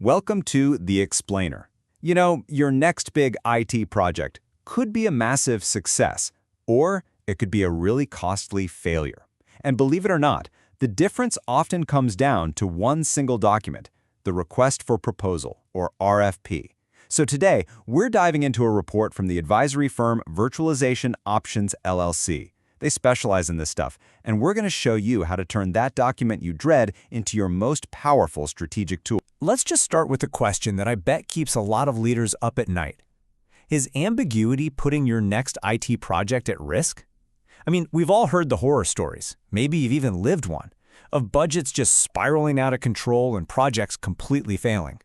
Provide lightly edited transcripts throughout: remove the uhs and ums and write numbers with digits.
Welcome to The Explainer. You know, your next big IT project could be a massive success, or it could be a really costly failure. And believe it or not, the difference often comes down to one single document, the Request for Proposal, or RFP. So today, we're diving into a report from the advisory firm Virtualization Options LLC. They specialize in this stuff, and we're going to show you how to turn that document you dread into your most powerful strategic tool. Let's just start with a question that I bet keeps a lot of leaders up at night. Is ambiguity putting your next IT project at risk? I mean, we've all heard the horror stories, maybe you've even lived one, of budgets just spiraling out of control and projects completely failing.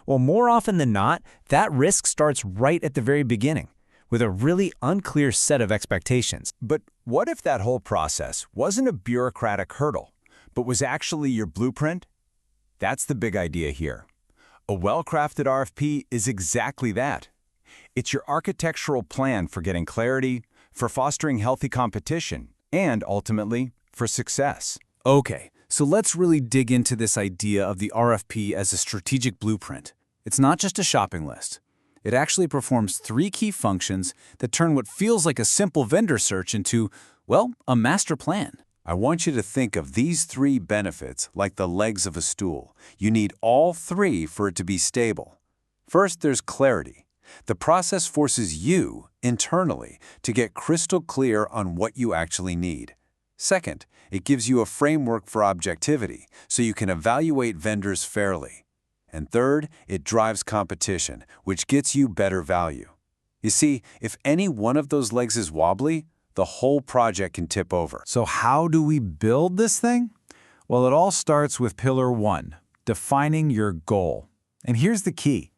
Well, more often than not, that risk starts right at the very beginning, with a really unclear set of expectations. But what if that whole process wasn't a bureaucratic hurdle, but was actually your blueprint? That's the big idea here. A well-crafted RFP is exactly that. It's your architectural plan for getting clarity, for fostering healthy competition, and ultimately, for success. Okay, so let's really dig into this idea of the RFP as a strategic blueprint. It's not just a shopping list. It actually performs three key functions that turn what feels like a simple vendor search into, well, a master plan. I want you to think of these three benefits like the legs of a stool. You need all three for it to be stable. First, there's clarity. The process forces you, internally, to get crystal clear on what you actually need. Second, it gives you a framework for objectivity, so you can evaluate vendors fairly. And third, it drives competition, which gets you better value. You see, if any one of those legs is wobbly, the whole project can tip over. So how do we build this thing? Well, it all starts with Pillar 1, defining your goal. And here's the key.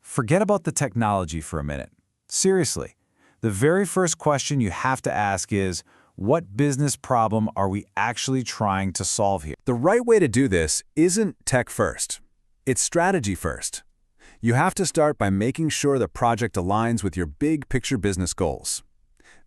Forget about the technology for a minute. Seriously, the very first question you have to ask is, what business problem are we actually trying to solve here? The right way to do this isn't tech first. It's strategy first. You have to start by making sure the project aligns with your big picture business goals.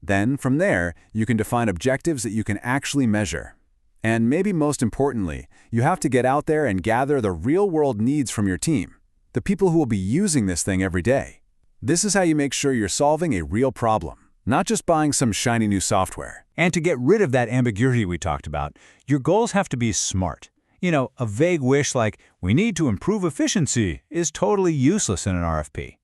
Then, from there, you can define objectives that you can actually measure. And maybe most importantly, you have to get out there and gather the real-world needs from your team, the people who will be using this thing every day. This is how you make sure you're solving a real problem, not just buying some shiny new software. And to get rid of that ambiguity we talked about, your goals have to be smart. You know, a vague wish like, we need to improve efficiency, is totally useless in an RFP.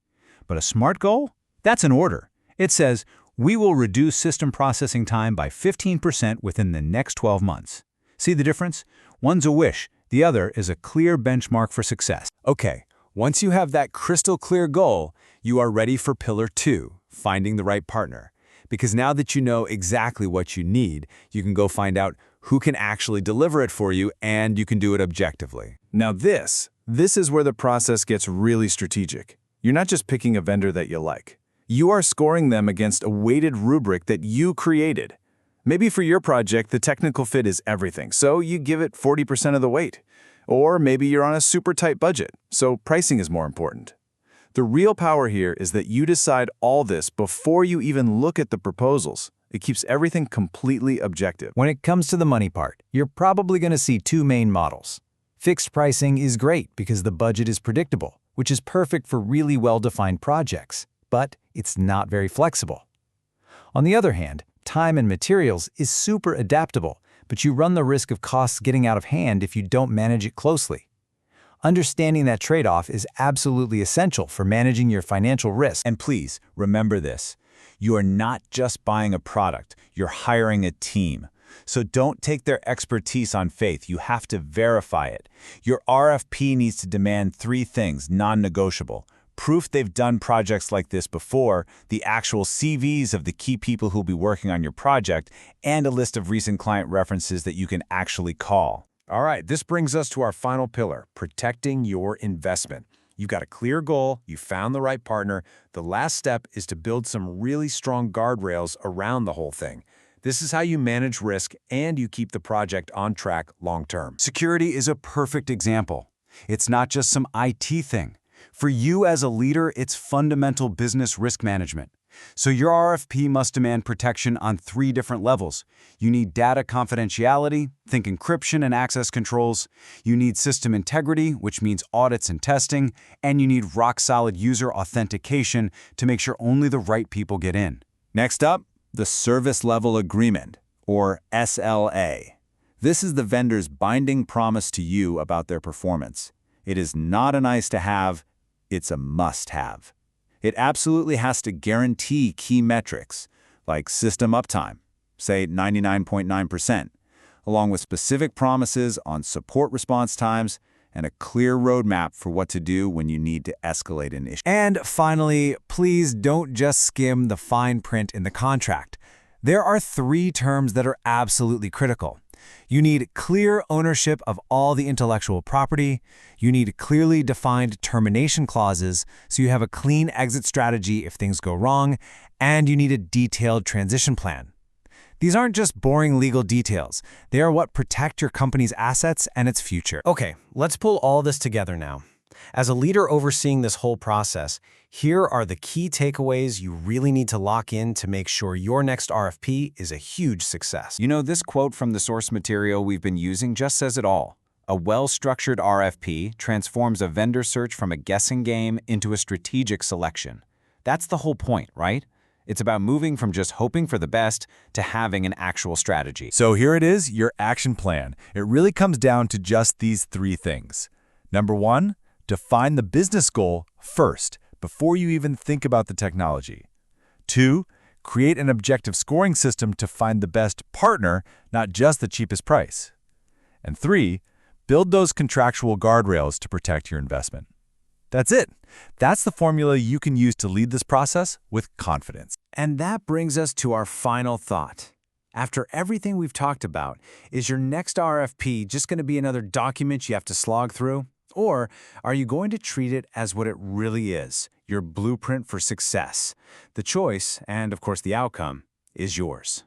But a SMART goal? That's an order. It says, we will reduce system processing time by 15% within the next 12 months. See the difference? One's a wish, the other is a clear benchmark for success. Okay, once you have that crystal clear goal, you are ready for Pillar 2, finding the right partner. Because now that you know exactly what you need, you can go find out who can actually deliver it for you, and you can do it objectively. Now this is where the process gets really strategic. You're not just picking a vendor that you like. You are scoring them against a weighted rubric that you created. Maybe for your project, the technical fit is everything, so you give it 40% of the weight. Or maybe you're on a super tight budget, so pricing is more important. The real power here is that you decide all this before you even look at the proposals. It keeps everything completely objective. When it comes to the money part, you're probably going to see two main models. Fixed pricing is great because the budget is predictable, which is perfect for really well-defined projects, but it's not very flexible. On the other hand, time and materials is super adaptable, but you run the risk of costs getting out of hand if you don't manage it closely. Understanding that trade-off is absolutely essential for managing your financial risk. And please, remember this. You are not just buying a product, you're hiring a team. So don't take their expertise on faith, you have to verify it. Your RFP needs to demand three things, non-negotiable. Proof they've done projects like this before, the actual CVs of the key people who'll be working on your project, and a list of recent client references that you can actually call. All right, this brings us to our final pillar, protecting your investment. You've got a clear goal, you found the right partner. The last step is to build some really strong guardrails around the whole thing. This is how you manage risk and you keep the project on track long-term. Security is a perfect example. It's not just some IT thing. For you as a leader, it's fundamental business risk management. So your RFP must demand protection on 3 different levels. You need data confidentiality, think encryption and access controls. You need system integrity, which means audits and testing. And you need rock-solid user authentication to make sure only the right people get in. Next up, the Service Level Agreement, or SLA. This is the vendor's binding promise to you about their performance. It is not a nice-to-have, it's a must-have. It absolutely has to guarantee key metrics, like system uptime, say 99.9%, along with specific promises on support response times and a clear roadmap for what to do when you need to escalate an issue. And finally, please don't just skim the fine print in the contract. There are 3 terms that are absolutely critical. You need clear ownership of all the intellectual property. You need clearly defined termination clauses so you have a clean exit strategy if things go wrong, and you need a detailed transition plan. These aren't just boring legal details. They are what protect your company's assets and its future. Okay, let's pull all this together now. As a leader overseeing this whole process, here are the key takeaways you really need to lock in to make sure your next RFP is a huge success. You know, this quote from the source material we've been using just says it all. A well-structured RFP transforms a vendor search from a guessing game into a strategic selection. That's the whole point, right? It's about moving from just hoping for the best to having an actual strategy. So here it is, your action plan. It really comes down to just these 3 things. Number 1, define the business goal first, before you even think about the technology. 2, create an objective scoring system to find the best partner, not just the cheapest price. And 3, build those contractual guardrails to protect your investment. That's it. That's the formula you can use to lead this process with confidence. And that brings us to our final thought. After everything we've talked about, is your next RFP just going to be another document you have to slog through? Or are you going to treat it as what it really is, your blueprint for success? The choice, and of course the outcome, is yours.